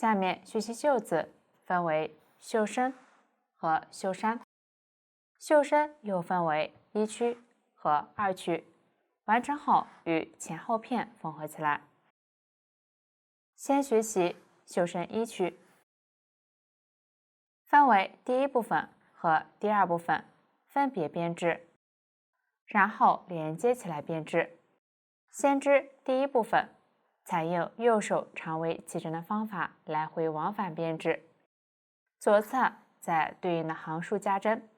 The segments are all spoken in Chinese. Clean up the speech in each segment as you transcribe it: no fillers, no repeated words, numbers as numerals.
下面学习袖子分为袖身和袖衫，袖身又分为一区和二区，完成后与前后片缝合起来。先学习袖身一区，分为第一部分和第二部分，分别编织，然后连接起来编织。先织第一部分，采用右手长尾起针的方法来回往返编织，左侧在对应的行数加针，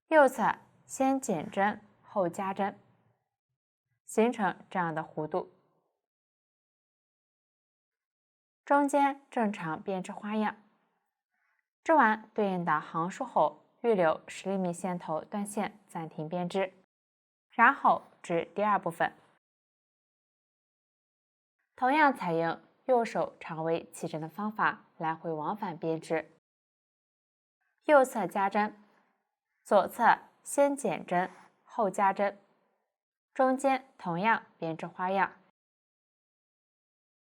右侧先减针后加针，形成这样的弧度。中间正常编织花样，织完对应的行数后，预留10厘米线头断线暂停编织，然后织第二部分。同样采用右手长尾起针的方法来回往返编织，右侧加针，左侧先减针后加针，中间同样编织花样。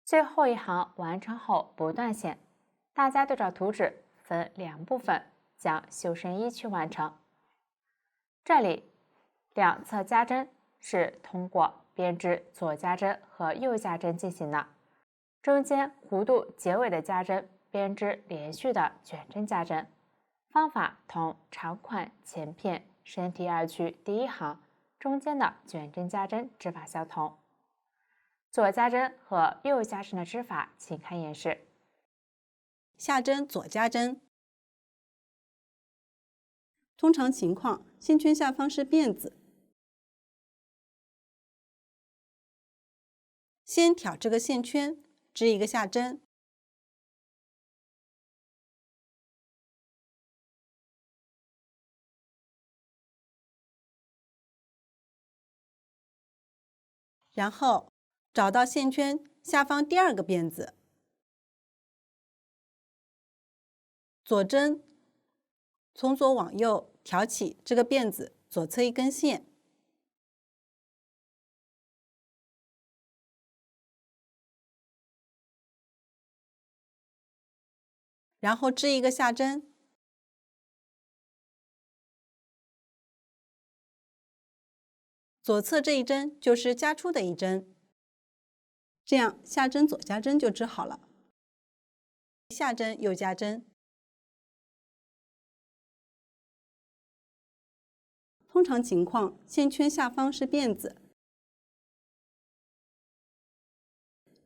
最后一行完成后不断线，大家对照图纸分2部分将袖身一区完成。这里两侧加针是通过编织左加针和右加针进行的，中间弧度结尾的加针编织连续的卷针加针，方法同长款前片身体二区第一行中间的卷针加针织法相同。左加针和右加针的织法，请看演示。下针左加针，通常情况，线圈下方是辫子，先挑这个线圈，织一个下针，然后找到线圈下方第二个辫子，左针从左往右挑起这个辫子左侧一根线，然后织一个下针，左侧这一针就是加出的一针，这样下针左加针就织好了。下针右加针，通常情况，线圈下方是辫子，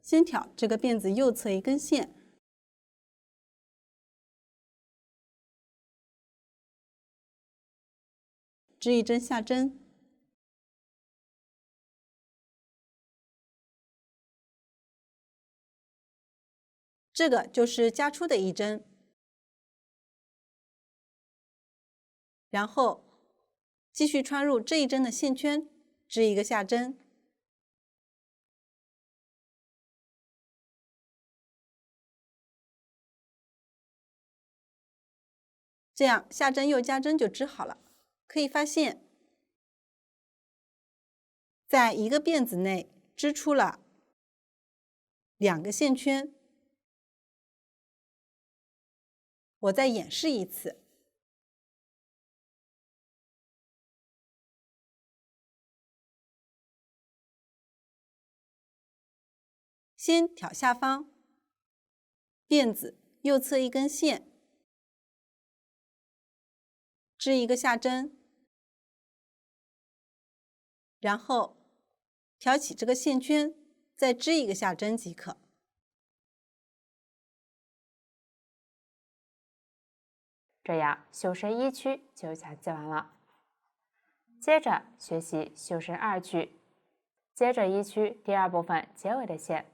先挑这个辫子右侧一根线，织一针下针，这个就是加出的一针，然后继续穿入这一针的线圈，织一个下针，这样下针右加针就织好了。可以发现，在一个辫子内织出了2个线圈。我再演示一次。先挑下方辫子右侧一根线，织一个下针，然后挑起这个线圈，再织一个下针即可。这样袖身一区就讲解完了。接着学习袖身二区，接着一区第二部分结尾的线，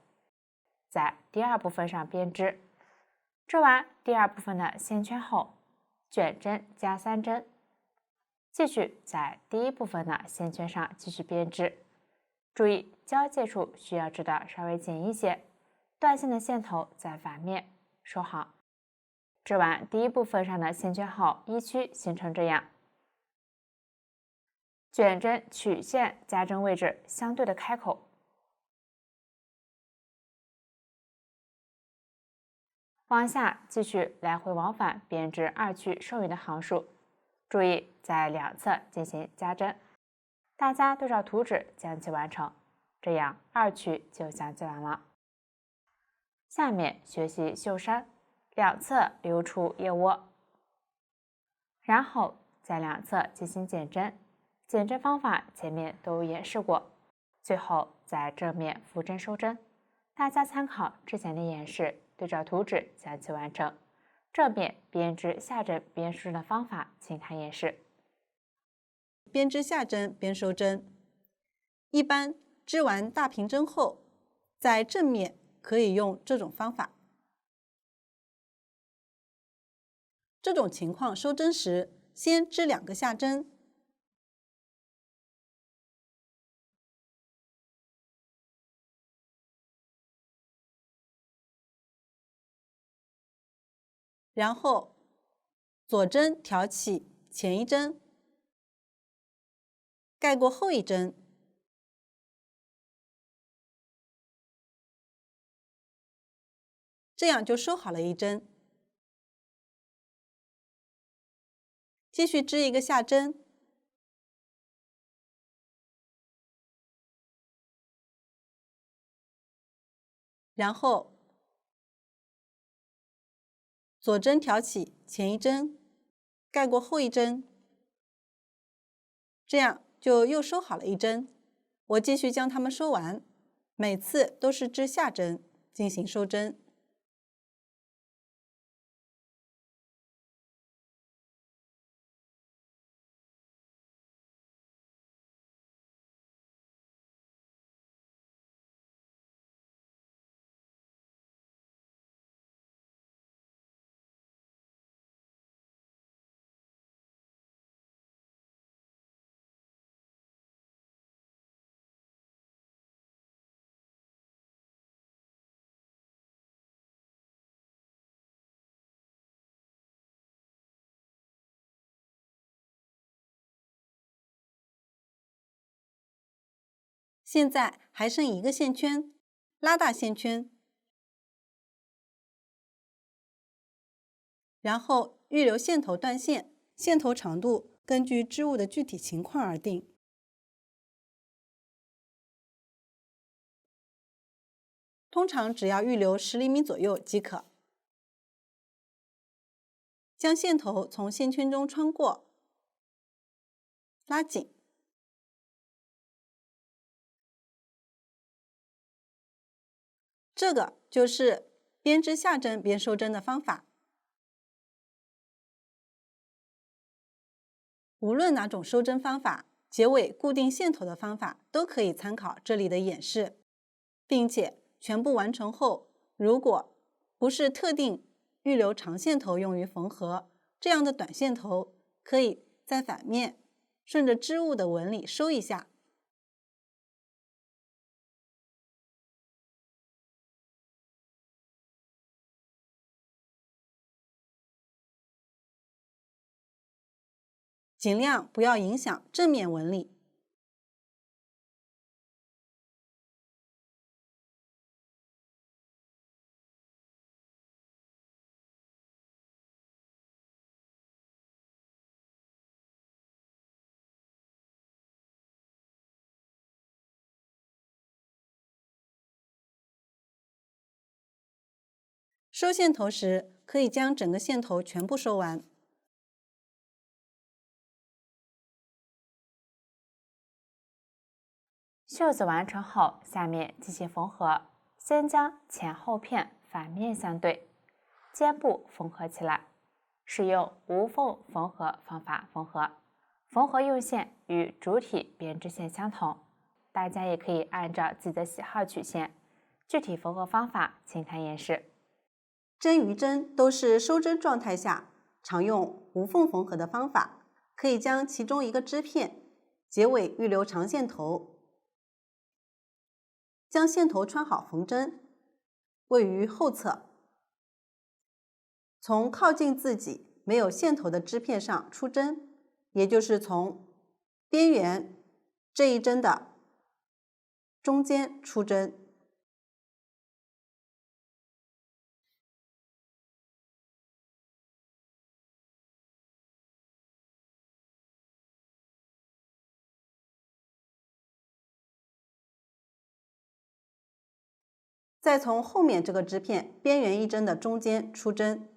在第二部分上编织。织完第二部分的线圈后，卷针加3针，继续在第一部分的线圈上继续编织。注意交界处需要织的稍微紧一些，断线的线头在反面收好。织完第一部分上的线圈后，一区形成这样。卷针曲线加针位置相对的开口，往下继续来回往返编织二曲剩余的行数，注意在两侧进行加针。大家对照图纸将其完成，这样二曲就相接完了。下面学习绣衫，两侧留出腋窝，然后在两侧进行减针。减针方法前面都演示过，最后在正面扶针收针。大家参考之前的演示，对照图纸将其完成。正面编织下针边收针的方法，请看演示。编织下针边收针，一般织完大平针后，在正面可以用这种方法。这种情况收针时，先织2个下针，然后左针挑起前一针，盖过后一针，这样就收好了一针。继续织一个下针，然后左针挑起前一针，盖过后一针，这样就又收好了一针。我继续将它们收完，每次都是织下针进行收针。现在还剩1个线圈，拉大线圈，然后预留线头断线，线头长度根据织物的具体情况而定。通常只要预留10厘米左右即可。将线头从线圈中穿过，拉紧。这个就是边织下针边收针的方法。无论哪种收针方法，结尾固定线头的方法都可以参考这里的演示，并且全部完成后，如果不是特定预留长线头用于缝合，这样的短线头可以在反面顺着织物的纹理收一下。尽量不要影响正面纹理。收线头时，可以将整个线头全部收完。袖子完成后，下面进行缝合。先将前后片反面相对，肩部缝合起来，使用无缝缝合方法缝合。缝合用线与主体编织线相同，大家也可以按照自己的喜好取线。具体缝合方法，请看演示。针与针都是收针状态下，常用无缝缝合的方法，可以将其中一个织片结尾预留长线头，将线头穿好缝针，位于后侧，从靠近自己没有线头的织片上出针，也就是从边缘这一针的中间出针。再从后面这个织片边缘一针的中间出针。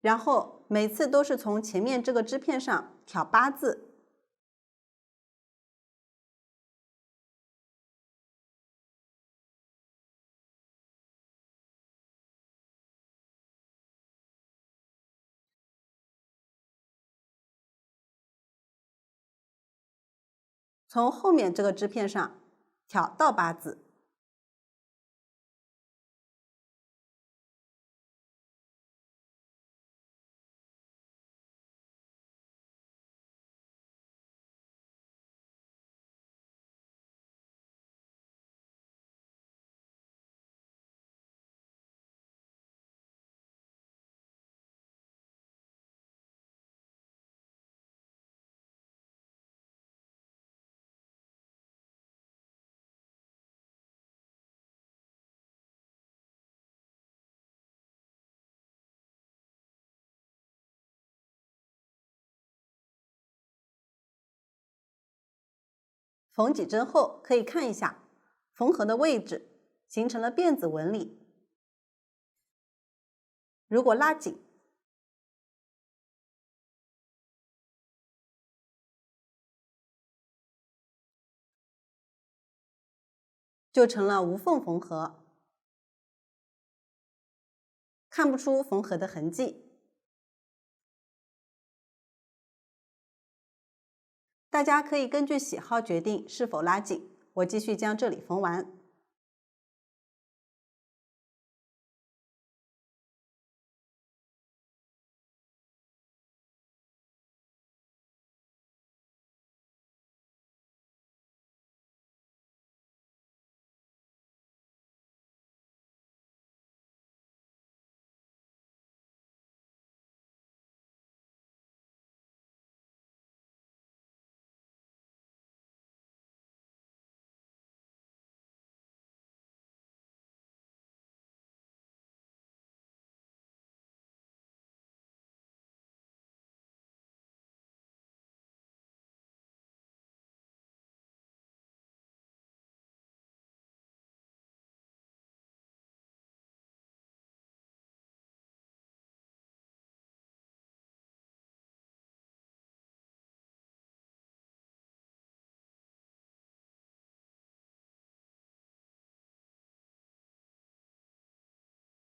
然后每次都是从前面这个织片上挑8字。从后面这个织片上挑倒8字。缝几针后可以看一下缝合的位置形成了辫子纹理。如果拉紧，就成了无缝缝合，看不出缝合的痕迹。大家可以根据喜好决定是否拉紧。我继续将这里缝完。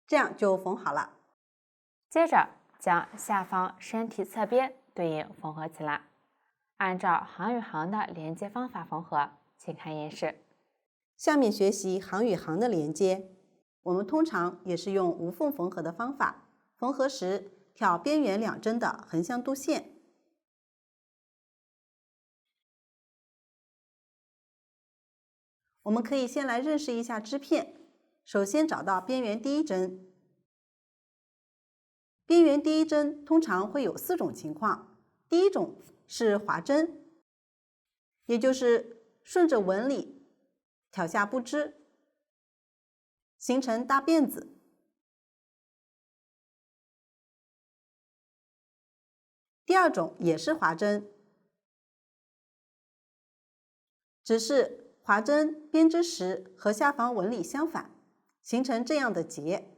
这样就缝好了。接着将下方身体侧边对应缝合起来，按照行与行的连接方法缝合，请看演示。下面学习行与行的连接，我们通常也是用无缝缝合的方法，缝合时挑边缘2针的横向度线。我们可以先来认识一下织片，首先找到边缘第1针。边缘第1针通常会有4种情况，第一种是滑针，也就是顺着纹理挑下不织，形成大辫子。第二种也是滑针，只是滑针编织时和下方纹理相反，形成这样的结。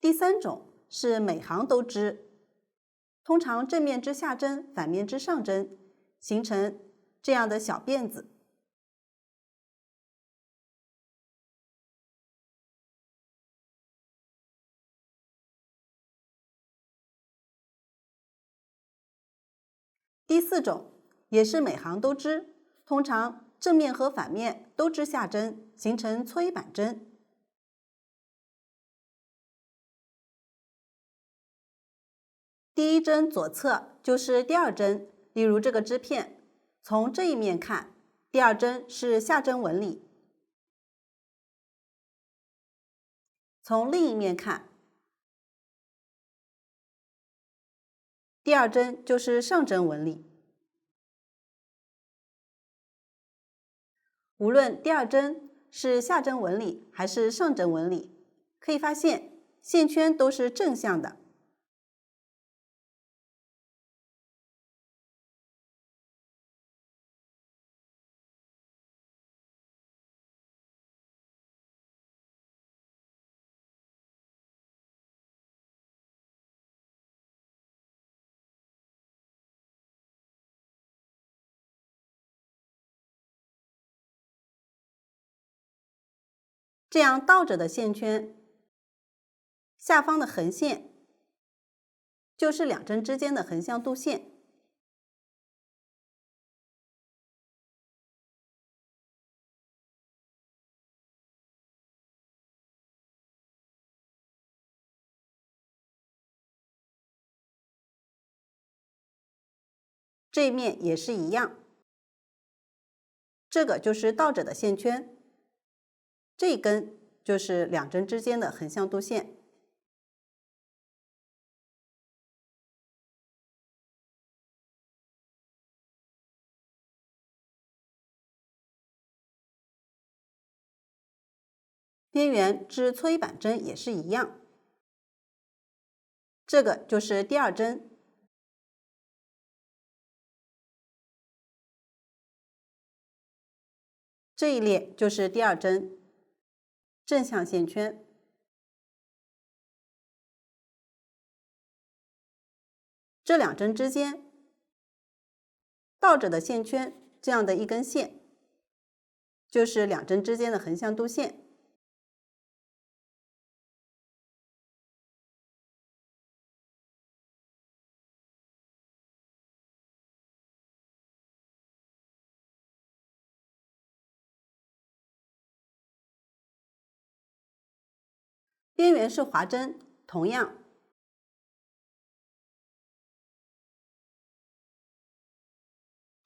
第3种是每行都织，通常正面织下针，反面织上针，形成这样的小辫子。第4种也是每行都织，通常正面和反面都织下针，形成搓衣板针。第1针左侧就是第2针，例如这个织片，从这一面看，第2针是下针纹理；从另一面看，第2针就是上针纹理。无论第二针是下针纹理还是上针纹理，可以发现线圈都是正向的。这样倒着的线圈，下方的横线就是两针之间的横向度线。这一面也是一样，这个就是倒着的线圈，这一根就是两针之间的横向度线。边缘至搓衣板针也是一样，这个就是第二针。这一列就是第二针，正向线圈。这两针之间倒着的线圈，这样的一根线，就是两针之间的横向度线。边缘是划针，同样，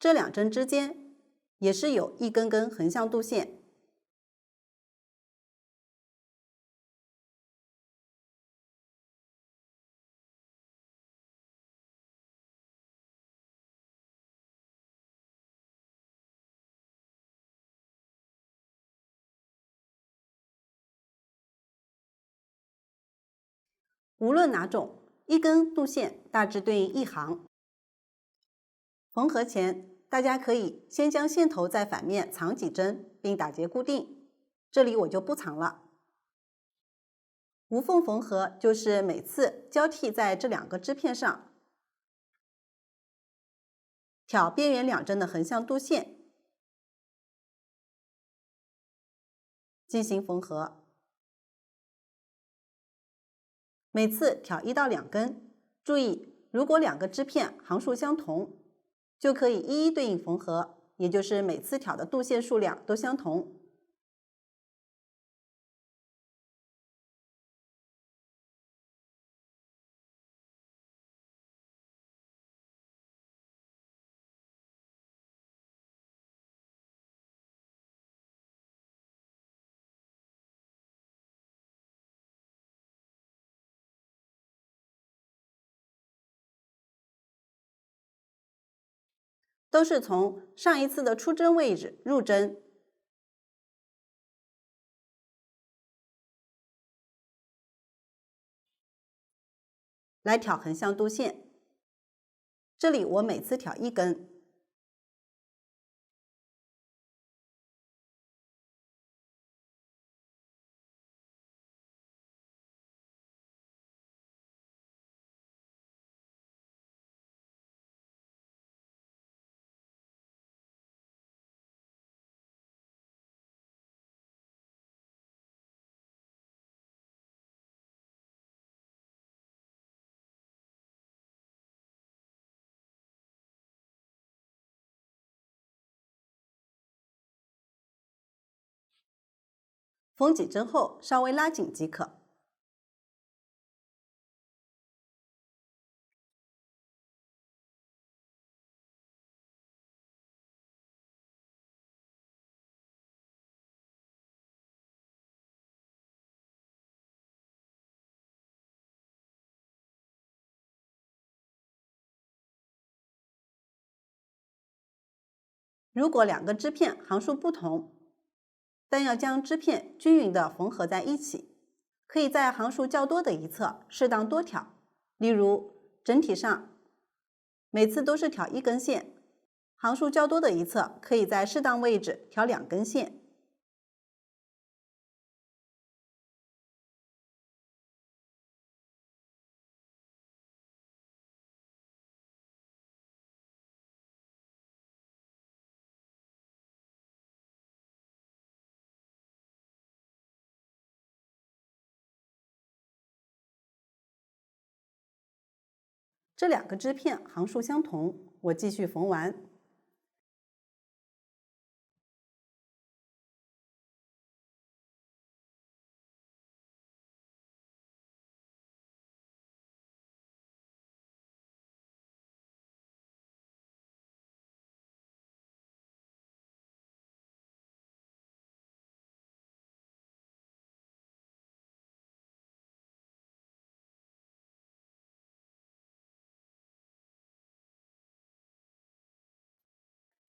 这两针之间也是有一根根横向度线。无论哪种，一根度线大致对应一行。缝合前，大家可以先将线头在反面藏几针，并打结固定。这里我就不藏了。无缝缝合就是每次交替在这两个织片上，挑边缘两针的横向度线，进行缝合。每次挑1到2根，注意，如果两个织片行数相同，就可以一一对应缝合，也就是每次挑的度线数量都相同。都是从上一次的出针位置入针，来挑横向度线。这里我每次挑1根。缝几针后稍微拉紧即可。如果两个织片行数不同，但要将织片均匀地缝合在一起。可以在行数较多的一侧适当多挑，例如整体上每次都是挑1根线，行数较多的一侧可以在适当位置挑2根线。这2个织片行数相同，我继续缝完。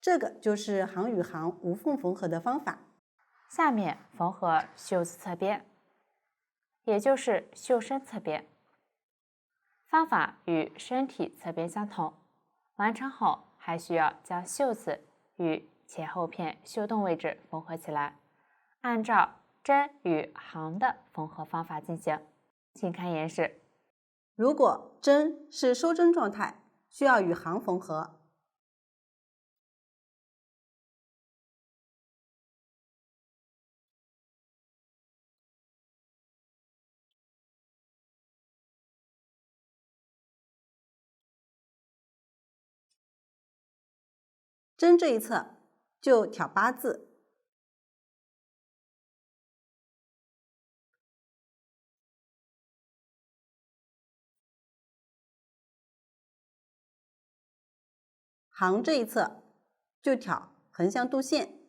这个就是行与行无缝缝合的方法。下面缝合袖子侧边，也就是袖身侧边。方法与身体侧边相同，完成后还需要将袖子与前后片袖洞位置缝合起来，按照针与行的缝合方法进行。请看演示。如果针是收针状态，需要与行缝合。针这一侧就挑8字，行这一侧就挑横向度线。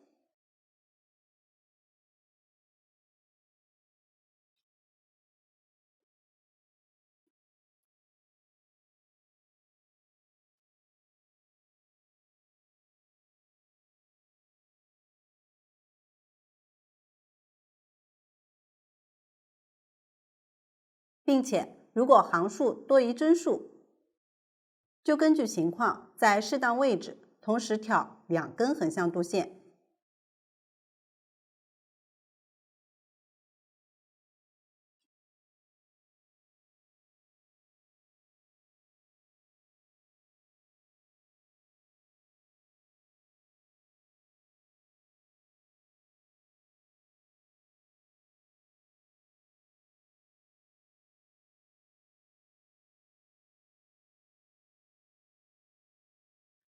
并且如果行数多于针数，就根据情况在适当位置同时挑2根横向度线。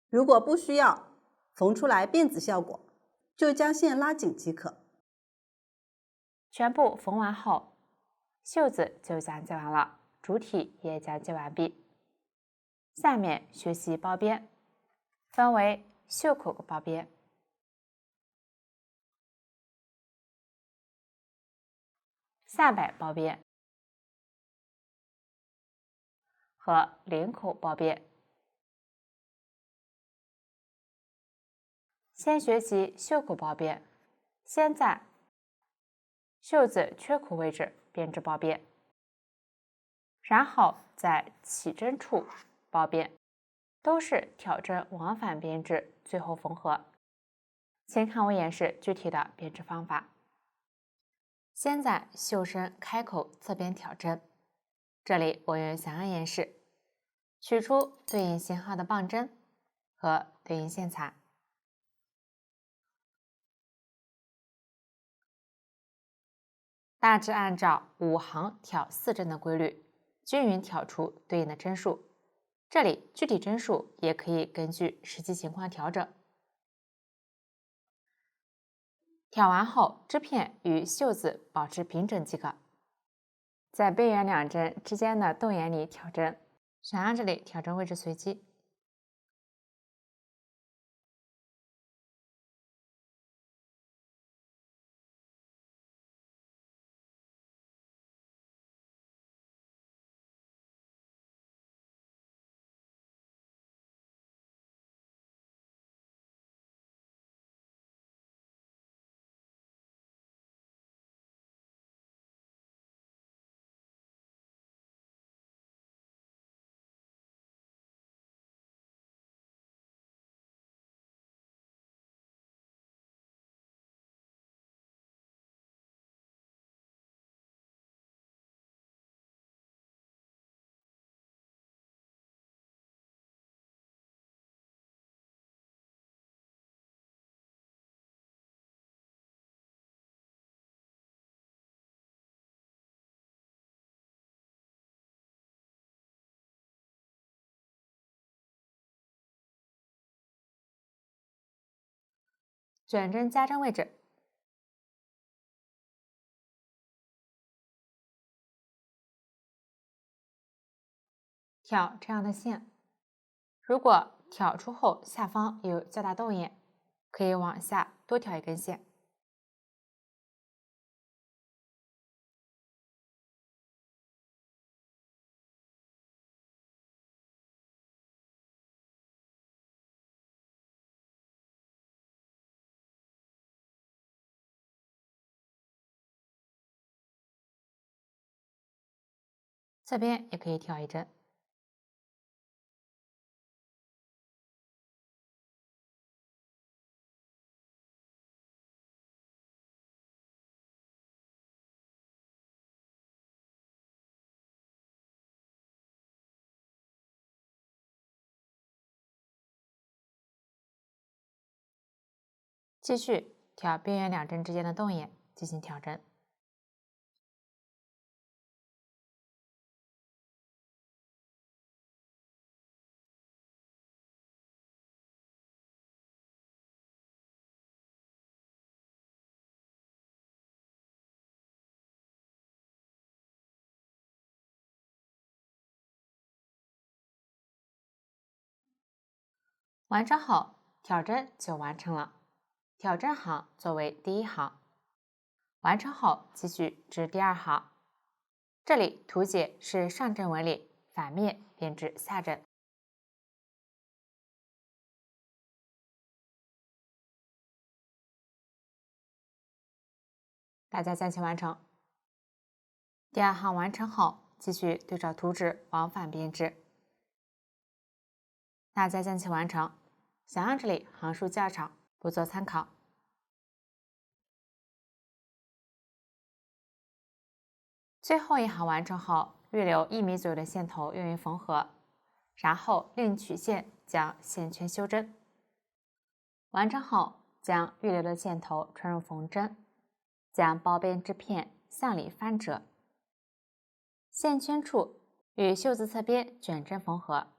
如果不需要缝出来辫子效果，就将线拉紧即可。全部缝完后，袖子就讲解完了，主体也讲解完毕。下面学习包边，分为袖口包边、下摆包边和领口包边。先学习袖口包边，先在袖子缺口位置编织包边，然后在起针处包边，都是挑针往返编织，最后缝合。请看我演示具体的编织方法。先在袖身开口侧边挑针，这里我用详案演示，取出对应型号的棒针和对应线材。大致按照5行挑4针的规律，均匀挑出对应的针数。这里具体针数也可以根据实际情况调整。挑完后，织片与袖子保持平整即可。在边缘2针之间的洞眼里挑针，选案这里调针位置随机。卷针加针位置，挑这样的线。如果挑出后下方有较大洞眼，可以往下多挑一根线。侧边也可以挑一针。继续挑边缘2针之间的洞眼进行挑针。完成后，挑针就完成了。挑针行作为第1行，完成后继续至第2行。这里图解是上针纹理，反面编织下针。大家将其完成。第2行完成后，继续对照图纸往返编织。大家将其完成。想象这里行数较长，不做参考。最后一行完成后，预留1米左右的线头用于缝合，然后另取线将线圈修针。完成后，将预留的线头穿入缝针，将包边织片向里翻折，线圈处与袖子侧边卷针缝合。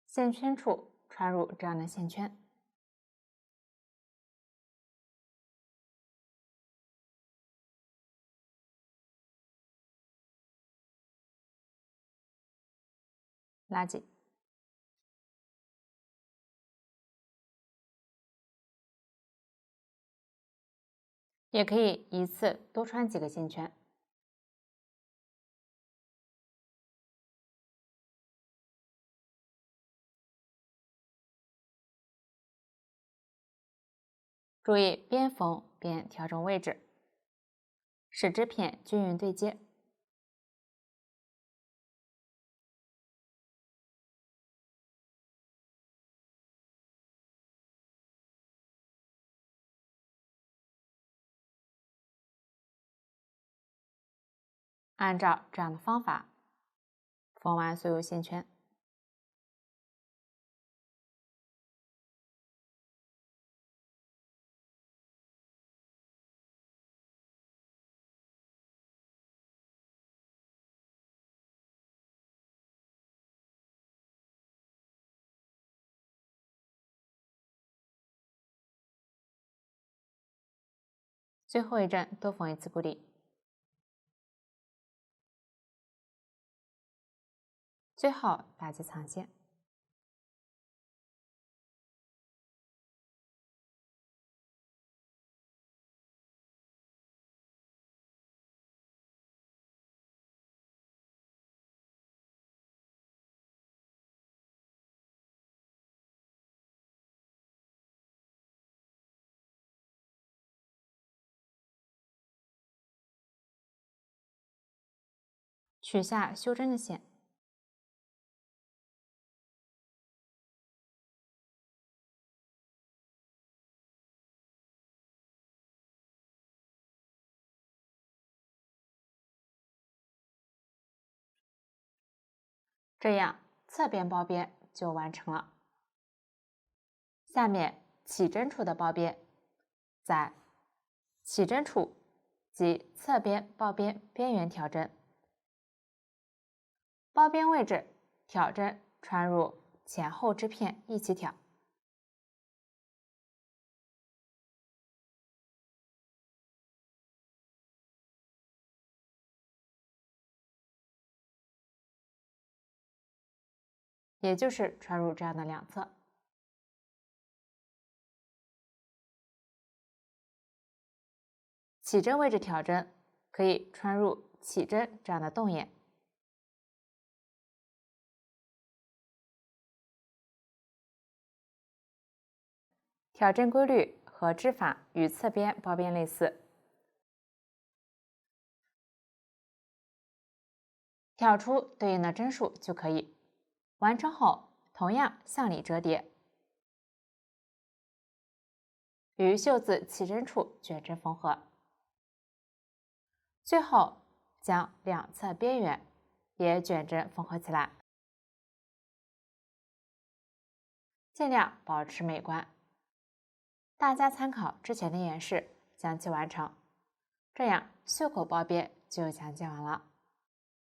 线圈处穿入这样的线圈。拉紧，也可以一次多穿几个线圈。注意边缝边调整位置，使织片均匀对接。按照这样的方法缝完所有线圈。最后一针多缝一次固定。最后打结藏线。取下修针的线。这样侧边包边就完成了。下面起针处的包边，在起针处及侧边包边边缘挑针，包边位置挑针穿入前后织片一起挑。也就是穿入这样的两侧。起针位置挑针可以穿入起针这样的洞眼。挑针规律和织法与侧边包边类似，挑出对应的针数就可以。完成后，同样向里折叠，于袖子起针处卷针缝合。最后将两侧边缘也卷针缝合起来，尽量保持美观。大家参考之前的演示，将其完成。这样袖口包边就讲解完了。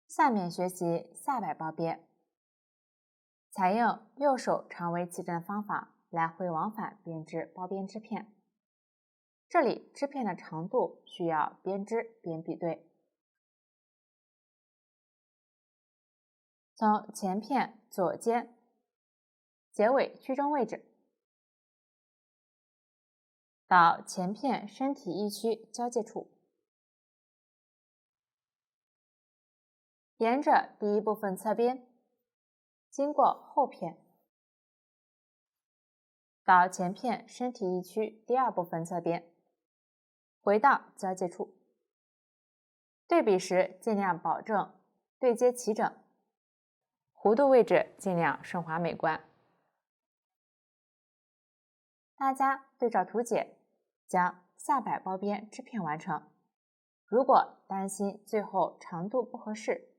下面学习下摆包边，采用右手长围起针方法来回往返编织包边织片。这里织片的长度需要边织边比对。从前片左肩结尾居中位置到前片身体一区交界处，沿着第一部分侧边，经过后片，到前片身体一区第二部分侧边，回到交界处。对比时尽量保证对接齐整，弧度位置尽量顺滑美观。大家对照图解，将下摆包边织片完成。如果担心最后长度不合适，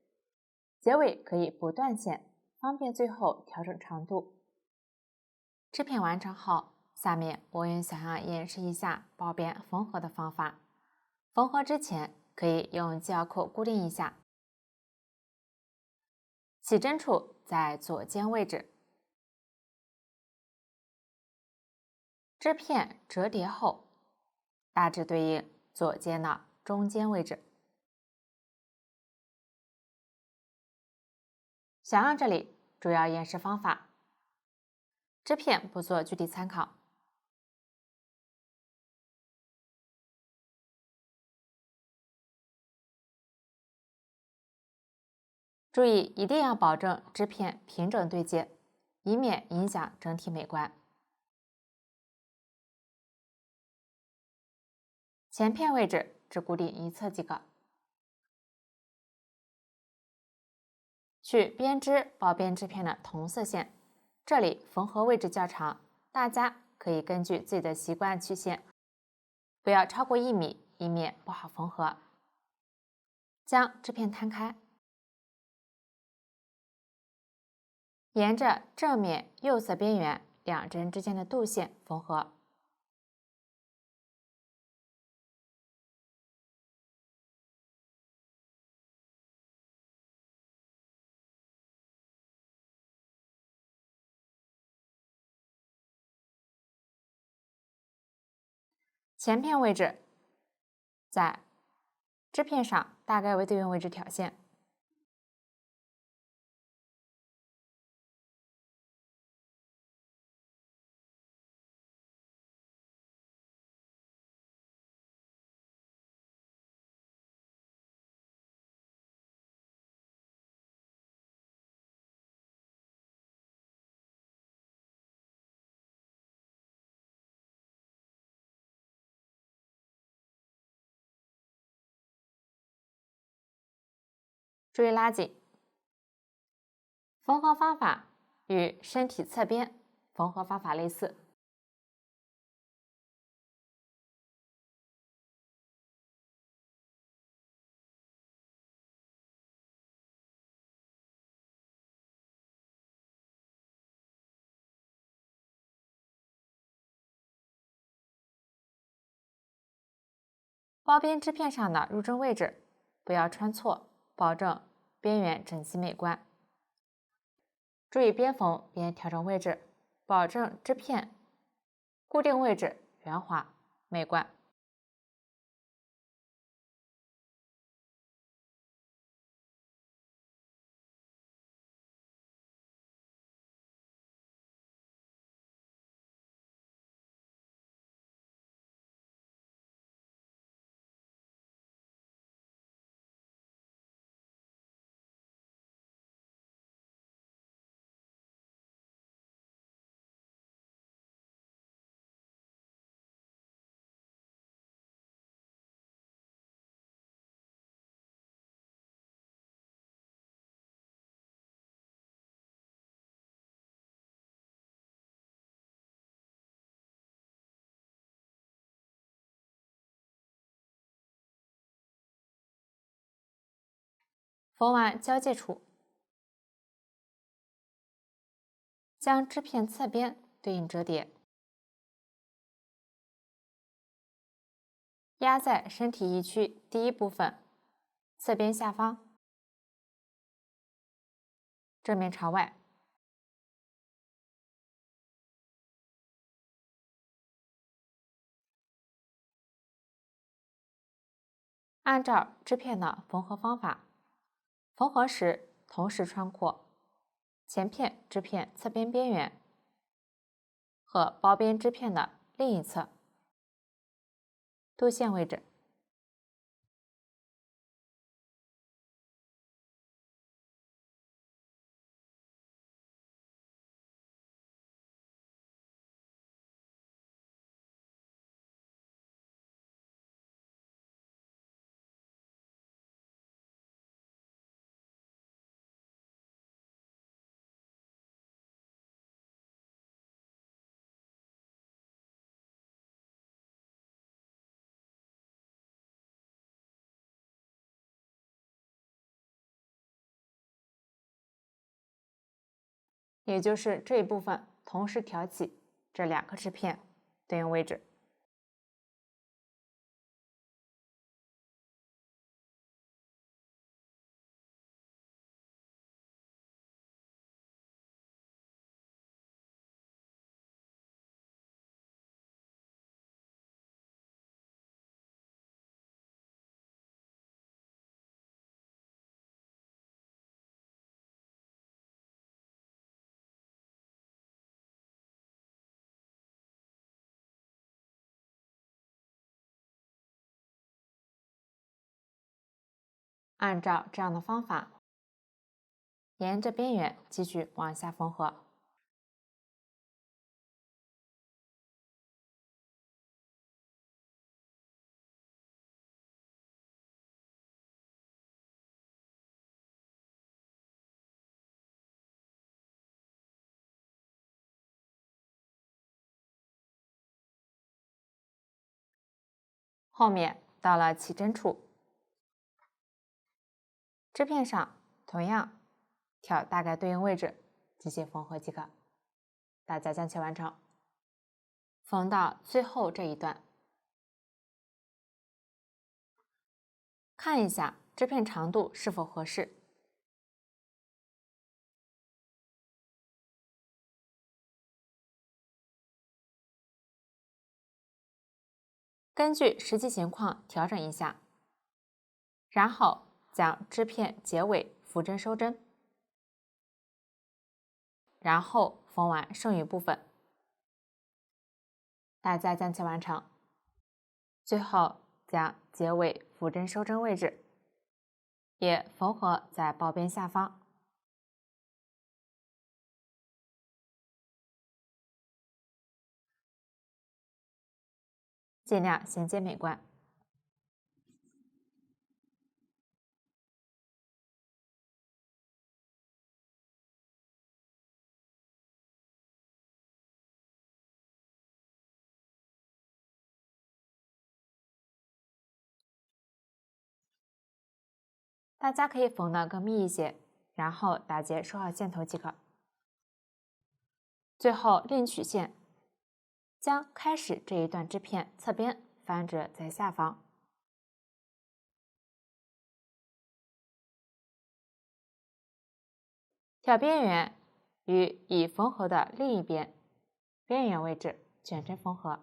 结尾可以不断线，方便最后调整长度。织片完成后，下面我也想要演示一下包边缝合的方法。缝合之前可以用系腰扣固定一下，起针处在左肩位置，织片折叠后，大致对应左肩的中间位置。想要这里主要演示方法，织片不做具体参考。注意一定要保证织片平整对接，以免影响整体美观。前片位置只固定一侧即可。去编织包边织片的同色线，这里缝合位置较长，大家可以根据自己的习惯取线，不要超过1米，以免不好缝合。将织片摊开，沿着正面右侧边缘两针之间的度线缝合。前片位置在织片上大概为对应位置挑线。注意拉紧。缝合方法与身体侧边缝合方法类似。包边织片上的入针位置不要穿错，保证边缘整齐美观。注意边缝边调整位置，保证织片固定位置圆滑美观。缝完交界处，将织片侧边对应折叠，压在身体一区第一部分侧边下方，正面朝外。按照织片的缝合方法，缝合时同时穿过前片织片侧边边缘和包边织片的另一侧肚线位置。也就是这一部分同时挑起这两个织片对应位置。按照这样的方法，沿着边缘继续往下缝合。后面到了起针处，织片上同样挑大概对应位置进行缝合即可。大家将其完成，缝到最后这一段，看一下织片长度是否合适。根据实际情况调整一下，然后将织片结尾扶针收针，然后缝完剩余部分。大家将其完成，最后将结尾扶针收针位置也缝合在包边下方，尽量衔接美观。大家可以缝得更密一些，然后打结收好线头即可。最后另取线，将开始这一段织片侧边翻折在下方，挑边缘与已缝合的另一边边缘位置卷针缝合。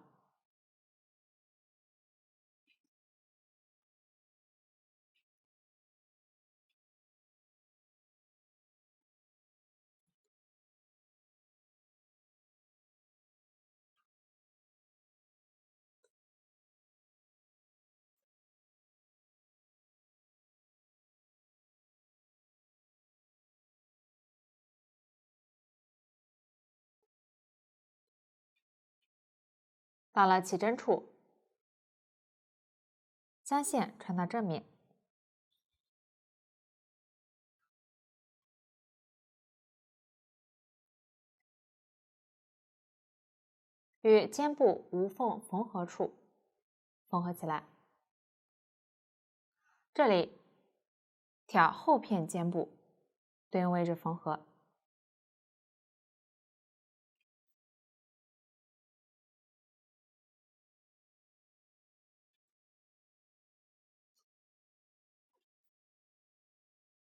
到了起针处，将线穿到正面，与肩部无缝缝合处缝合起来。这里挑后片肩部对应位置缝合。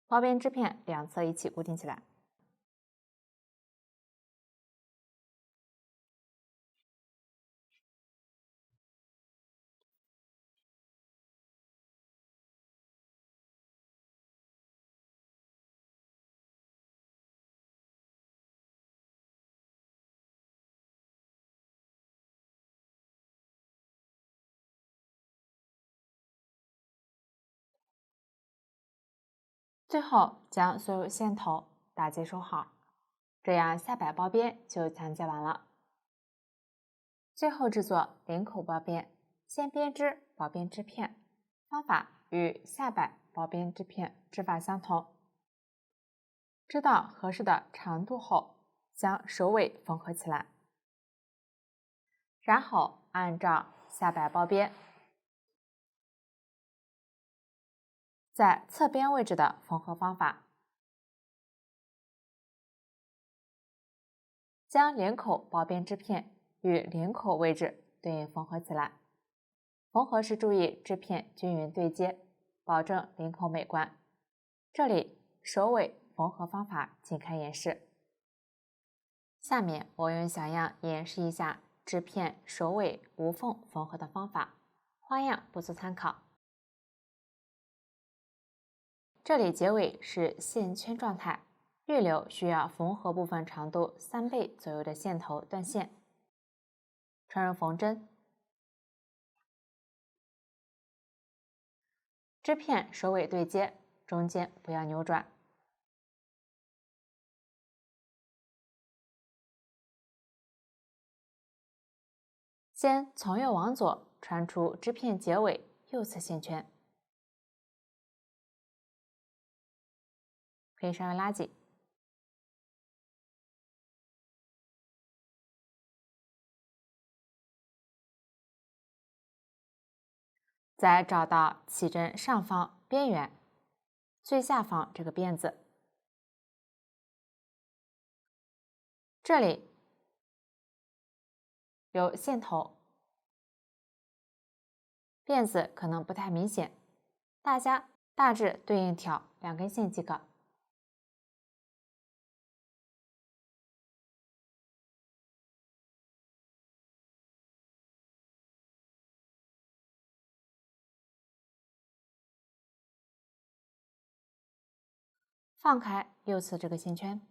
包边织片两侧一起固定起来。最后将所有线头打结收好，这样下摆包边就讲解完了。最后制作领口包边，先编织包边织片，方法与下摆包边织片织法相同。织到合适的长度后，将首尾缝合起来，然后按照下摆包边在侧边位置的缝合方法，将领口包边织片与领口位置对应缝合起来。缝合时注意织片均匀对接，保证领口美观。这里首尾缝合方法仅看演示。下面我用小样演示一下织片首尾无缝缝合的方法，花样不做参考。这里结尾是线圈状态，预留需要缝合部分长度3倍左右的线头断线，穿入缝针。织片首尾对接，中间不要扭转。先从右往左穿出织片结尾右侧线圈，可以稍微拉紧。再找到起针上方边缘最下方这个辫子，这里有线头，辫子可能不太明显，大家大致对应挑2根线即可。放开右侧这个线圈，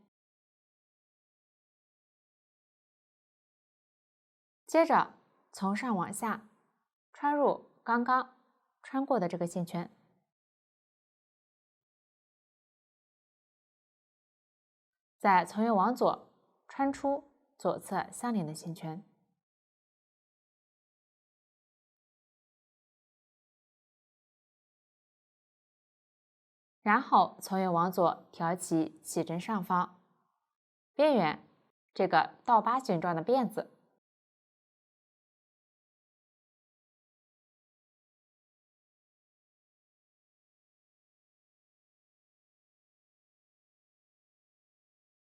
接着从上往下穿入刚刚穿过的这个线圈，再从右往左穿出左侧相连的线圈，然后从右往左挑起起针上方边缘这个倒八形状的辫子，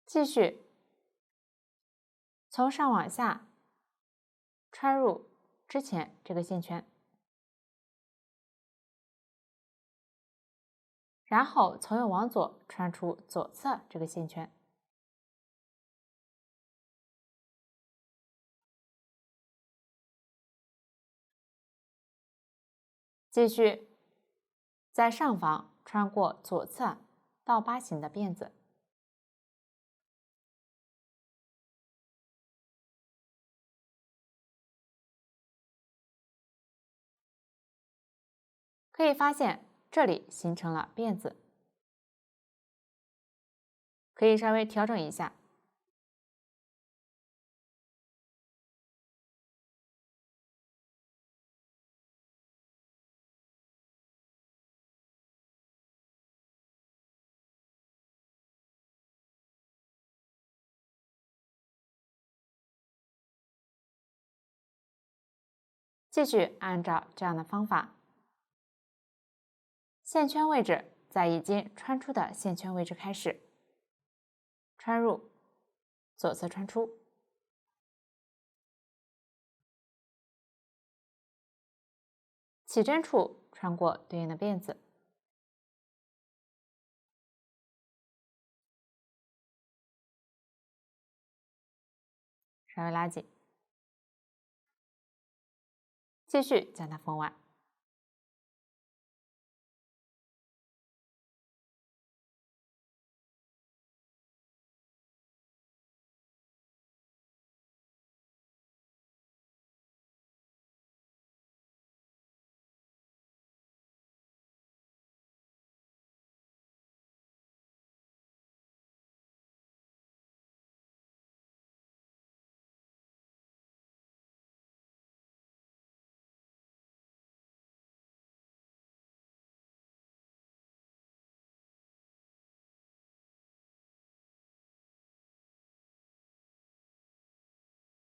继续从上往下穿入之前这个线圈，然后从右往左穿出左侧这个线圈，继续在上方穿过左侧倒八形的辫子，可以发现这里形成了辫子，可以稍微调整一下。继续按照这样的方法，线圈位置在已经穿出的线圈位置开始，穿入，左侧穿出，起针处穿过对应的辫子，稍微拉紧，继续将它缝完。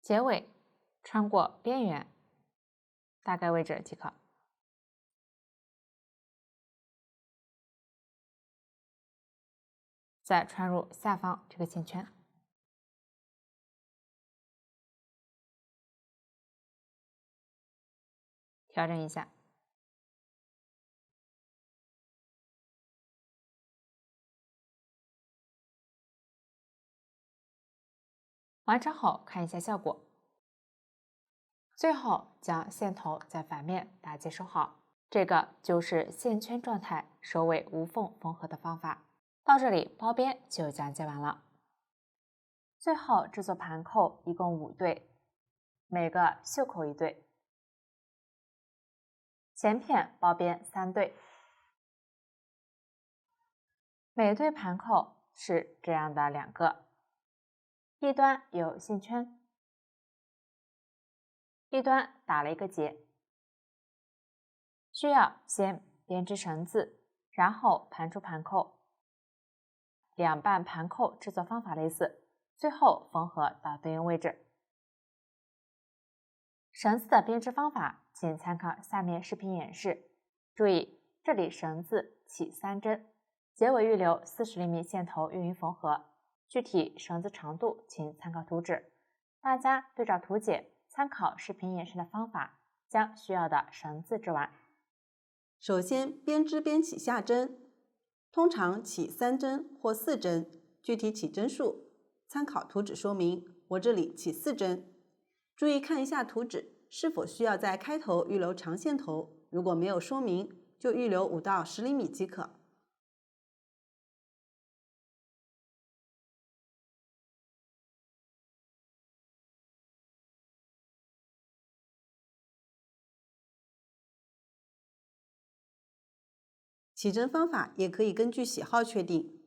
结尾穿过边缘，大概位置即可。再穿入下方这个线圈，调整一下。完成后看一下效果。最后将线头在反面打结收好，这个就是线圈状态收尾无缝缝合的方法。到这里包边就讲解完了。最后制作盘扣一共5对，每个袖口1对，前片包边3对，每对盘扣是这样的2个，一端有线圈，一端打了一个结，需要先编织绳子，然后盘出盘扣，两半盘扣制作方法类似，最后缝合到对应位置。绳子的编织方法请参考下面视频演示。注意，这里绳子起3针，结尾预留40厘米线头用于缝合，具体绳子长度请参考图纸。大家对照图解，参考视频演示的方法，将需要的绳子织完。首先边织边起下针，通常起3针或4针，具体起针数参考图纸说明，我这里起4针。注意看一下图纸是否需要在开头预留长线头，如果没有说明，就预留5到10厘米即可。起针方法也可以根据喜好确定。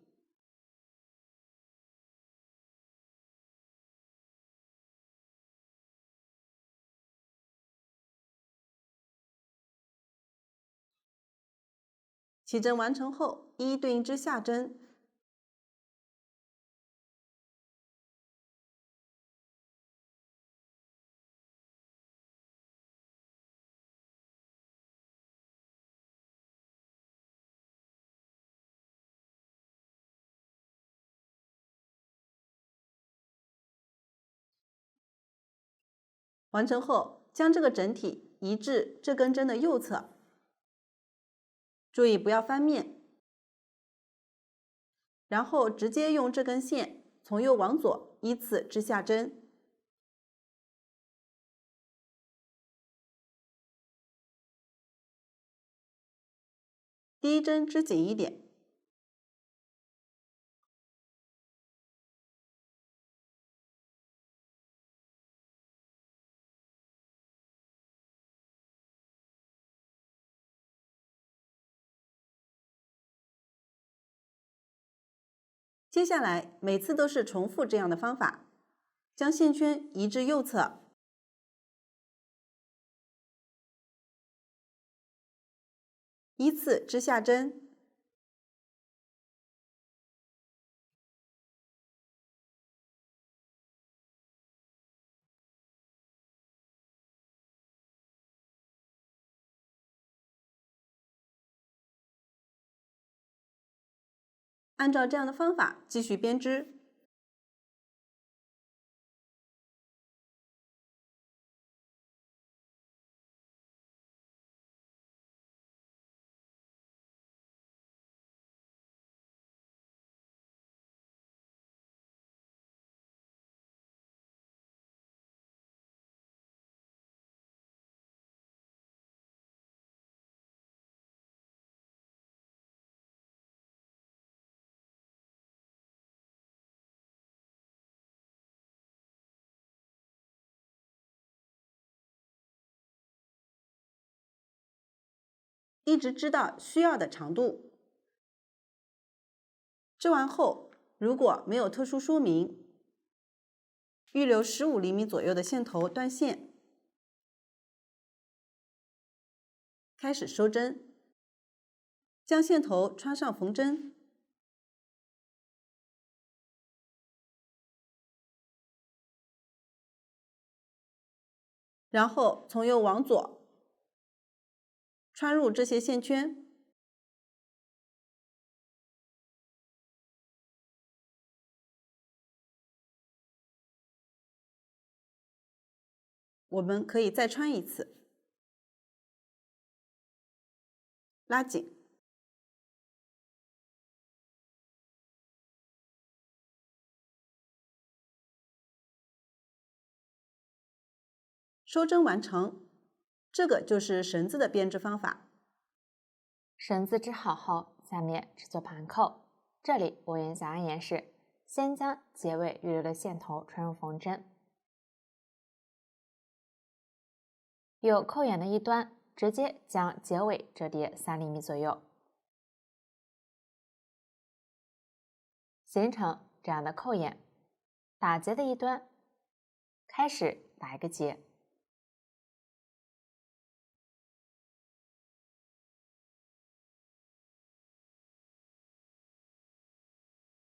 起针完成后，一一对应织下针。完成后，将这个整体移至这根针的右侧，注意不要翻面，然后直接用这根线从右往左依次织下针。第一针织紧一点。接下来每次都是重复这样的方法，将线圈移至右侧，依次织下针。按照这样的方法继续编织。一直织到需要的长度。织完后，如果没有特殊说明，预留15厘米左右的线头断线，开始收针，将线头穿上缝针，然后从右往左穿入这些线圈。我们可以再穿一次，拉紧，收针完成。这个就是绳子的编织方法。绳子织好后，下面制作盘扣。这里我用小安演示，先将结尾预留的线头穿入缝针，有扣眼的一端直接将结尾折叠3厘米左右，形成这样的扣眼。打结的一端开始打一个结，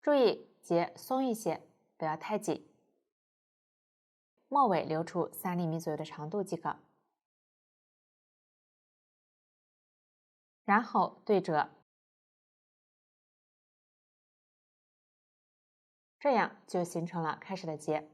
注意结松一些，不要太紧，末尾留出3厘米左右的长度即可。然后对折，这样就形成了开始的结。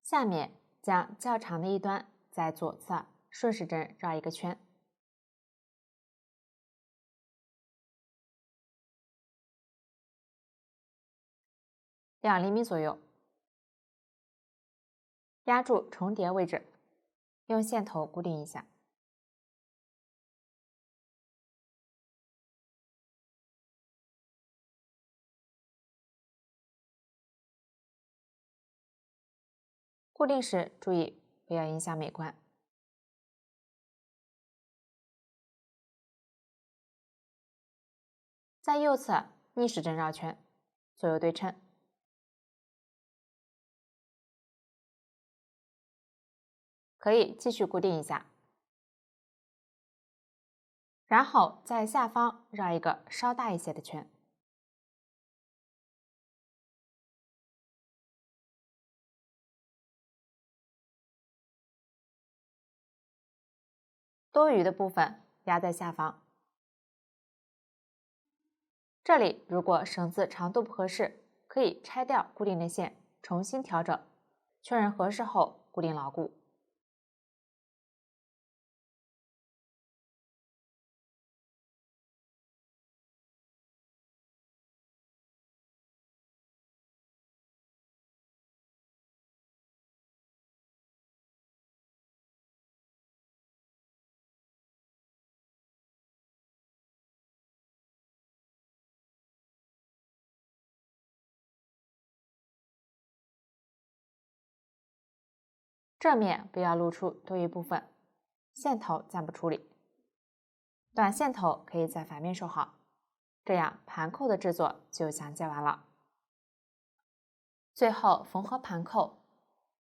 下面将较长的一端在左侧顺时针绕一个圈，2厘米左右，压住重叠位置，用线头固定一下。固定时注意不要影响美观。在右侧逆时针绕圈，左右对称。可以继续固定一下，然后在下方绕一个稍大一些的圈。多余的部分压在下方。这里如果绳子长度不合适，可以拆掉固定的线，重新调整，确认合适后固定牢固。正面不要露出多余部分，线头暂不处理。短线头可以在反面收好，这样盘扣的制作就讲解完了。最后缝合盘扣，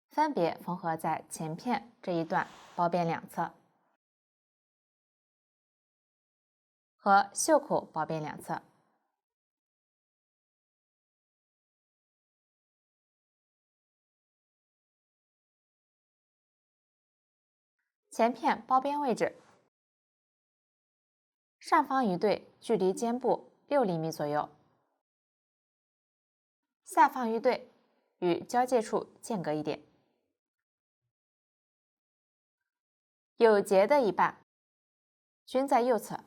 分别缝合在前片这一段包边两侧和袖口包边两侧。前片包边位置，上方一对距离肩部6厘米左右，下方一对与交界处间隔1点，有结的一半均在右侧。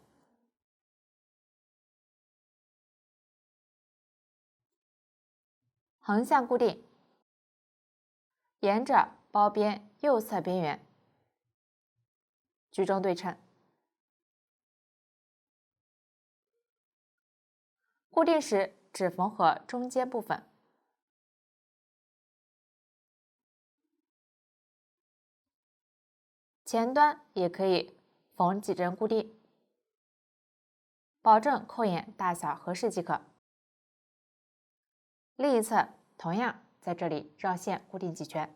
横向固定，沿着包边右侧边缘居中对称。固定时只缝合中间部分，前端也可以缝几针固定，保证扣眼大小合适即可。另一侧同样在这里绕线固定几圈。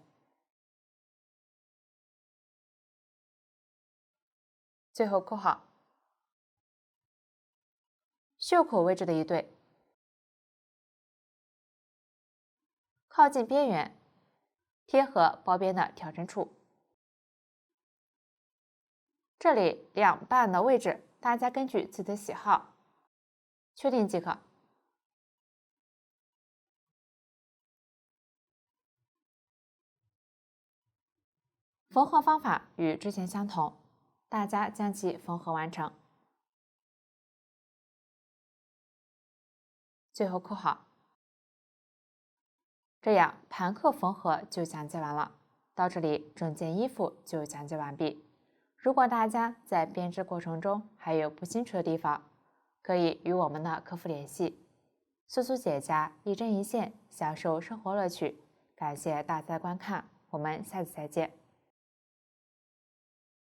最后扣好。袖口位置的一对，靠近边缘，贴合包边的调整处。这里两半的位置，大家根据自己的喜好确定即可。缝合方法与之前相同，大家将其缝合完成。最后扣好。这样盘扣缝合就讲解完了。到这里，整件衣服就讲解完毕。如果大家在编织过程中还有不清楚的地方，可以与我们的客服联系。苏苏姐家一针一线，享受生活乐趣。感谢大家的观看，我们下次再见。